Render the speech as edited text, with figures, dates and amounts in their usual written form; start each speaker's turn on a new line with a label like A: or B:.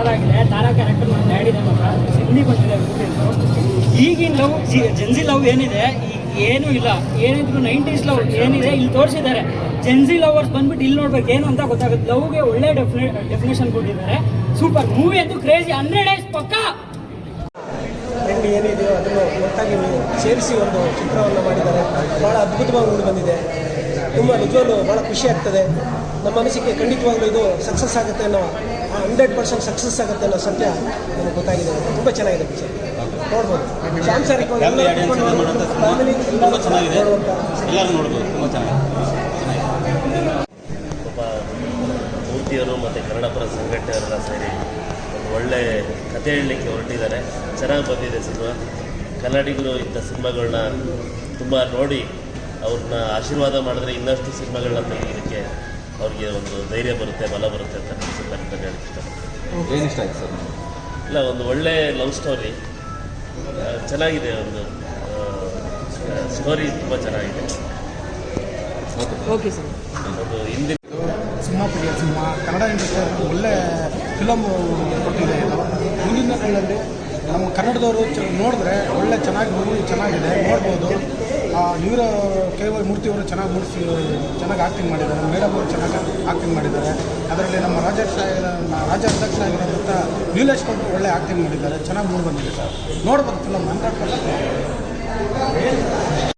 A: Super ಆಗಿದೆ. ತಾರಾ character ನಾನು ಹೇಳಿದೆ ಮಾತ್ರ ಹಿಂದಿ ಬಂದಿದೆ ಈಗಿನ ಲವ್ ಜೆನ್ಸಿ ಲವ್ ಏನಿದೆ ಏನೂ ಇಲ್ಲ. ಏನಿದ್ರು 90s ಲವ್ ಏನಿದೆ ಇಲ್ಲಿ ತೋರಿಸಿದ್ದಾರೆ. ಜೆನ್ಸಿ ಲವರ್ಸ್ ಬಂದ್ಬಿಟ್ಟು ಇಲ್ಲಿ ನೋಡ್ಬೇಕು ಏನು ಅಂತ ಗೊತ್ತಾಗುತ್ತೆ. ಲವ್ಗೆ ಒಳ್ಳೆ ಡೆಫಿನೇಷನ್ ಕೊಟ್ಟಿದ್ದಾರೆ. ಸೂಪರ್ ಮೂವಿ ಅಂತೂ ಕ್ರೇಜಿ. 100 ಡೇಸ್ ಪಕ್ಕಾ
B: ಟ್ರೆಂಡ್ ಏನಿದೆಯೋ ಅದನ್ನು ಒಟ್ಟಾಗಿ ಸೇರಿಸಿ ಒಂದು ಚಿತ್ರವನ್ನು ಮಾಡಿದ್ದಾರೆ. ಭಾಳ ಅದ್ಭುತವಾಗಿ ಮೂಡಿ ಬಂದಿದೆ. ತುಂಬ ನಿಜವಾಗ್ಲೂ ಭಾಳ ಖುಷಿ ಆಗ್ತದೆ. ನಮ್ಮ ಮನಸ್ಸಿಗೆ ಖಂಡಿತವಾಗ್ಲೂ ಇದು ಸಕ್ಸಸ್ ಆಗುತ್ತೆ ಅನ್ನೋ 100% ಸಕ್ಸಸ್ ಆಗುತ್ತೆ ಅನ್ನೋ ಸತ್ಯ ನನಗೆ ಗೊತ್ತಾಗಿದೆ. ತುಂಬ ಚೆನ್ನಾಗಿದೆ ಪಿಕ್ಚರ್, ನೋಡ್ಬೋದು. ಸಾಂಸಾರಿಕ ಫ್ಯಾಮಿಲಿ
C: ತುಂಬ ಚೆನ್ನಾಗಿದೆ, ಎಲ್ಲರೂ ನೋಡ್ಬೋದು. ತುಂಬ ಚೆನ್ನಾಗಿದೆ.
D: ಒಬ್ಬ ಮೂರ್ತಿಯವರು ಮತ್ತು ಕನ್ನಡ ಪರ ಸಂಘಟನೆಯವರೆಲ್ಲ ಸೇರಿ ಒಂದು ಒಳ್ಳೆ ಕಥೆ ಹೇಳಲಿಕ್ಕೆ ಹೊರಟಿದ್ದಾರೆ. ಚೆನ್ನಾಗಿ ಬಂದಿದೆ ಸಿನಿಮಾ. ಕನ್ನಡಿಗರು ಇಂಥ ಸಿನಿಮಾಗಳನ್ನ ತುಂಬ ನೋಡಿ ಅವ್ರನ್ನ ಆಶೀರ್ವಾದ ಮಾಡಿದ್ರೆ ಇನ್ನಷ್ಟು ಸಿನಿಮಾಗಳನ್ನ ತೆಗೀಲಿಕ್ಕೆ ಅವ್ರಿಗೆ ಒಂದು ಧೈರ್ಯ ಬರುತ್ತೆ, ಬಲ ಬರುತ್ತೆ ಅಂತ ಸಂದರ್ಭದಲ್ಲಿ ಹೇಳಕ್ಕೆ ಇಷ್ಟಪಡ್ತೀನಿ.
C: ಏನು ಇಷ್ಟ ಆಯ್ತು ಸರ್?
D: ಇಲ್ಲ, ಒಂದು ಒಳ್ಳೆ ಲವ್ ಸ್ಟೋರಿ ಚೆನ್ನಾಗಿದೆ. ಒಂದು ಸ್ಟೋರಿ ತುಂಬ ಚೆನ್ನಾಗಿದೆ.
A: Okay sir.
D: ಒಂದು ಹಿಂದಿನ
E: ಸಿನಿಮಾ ಕನ್ನಡ ಇಂಡಸ್ಟ್ರಿ ಒಳ್ಳೆ ಫಿಲಮ್ ಕೊಟ್ಟಿದೆ. ಮುಂದಿನ ದಿನಗಳಲ್ಲಿ ನಮ್ಮ ಕನ್ನಡದವರು ನೋಡಿದ್ರೆ ಒಳ್ಳೆ ಚೆನ್ನಾಗಿ ಮೂವಿ ಚೆನ್ನಾಗಿದೆ, ನೋಡ್ಬೋದು. ಇವರ ಕೆ.ವೈ. ಮೂರ್ತಿಯವರು ಚೆನ್ನಾಗಿ ಆ್ಯಕ್ಟಿಂಗ್ ಮಾಡಿದ್ದಾರೆ. ಮೇಡಮ್ ಅವರು ಚೆನ್ನಾಗಿ ಆ್ಯಕ್ಟಿಂಗ್ ಮಾಡಿದ್ದಾರೆ. ಅದರಲ್ಲಿ ನಮ್ಮ ರಾಜ್ಯಾಧ್ಯಕ್ಷ ಆಗಿರೋಂಥ ನೀಲೇಶ್ ಕೊಟ್ಟು ಒಳ್ಳೆ ಆ್ಯಕ್ಟಿಂಗ್ ಮಾಡಿದ್ದಾರೆ. ಚೆನ್ನಾಗಿ ಮೂಡಿ ಬಂದಿದೆ ಸರ್, ನೋಡ್ಬೋದು ಫಿಲಮ್ 100%.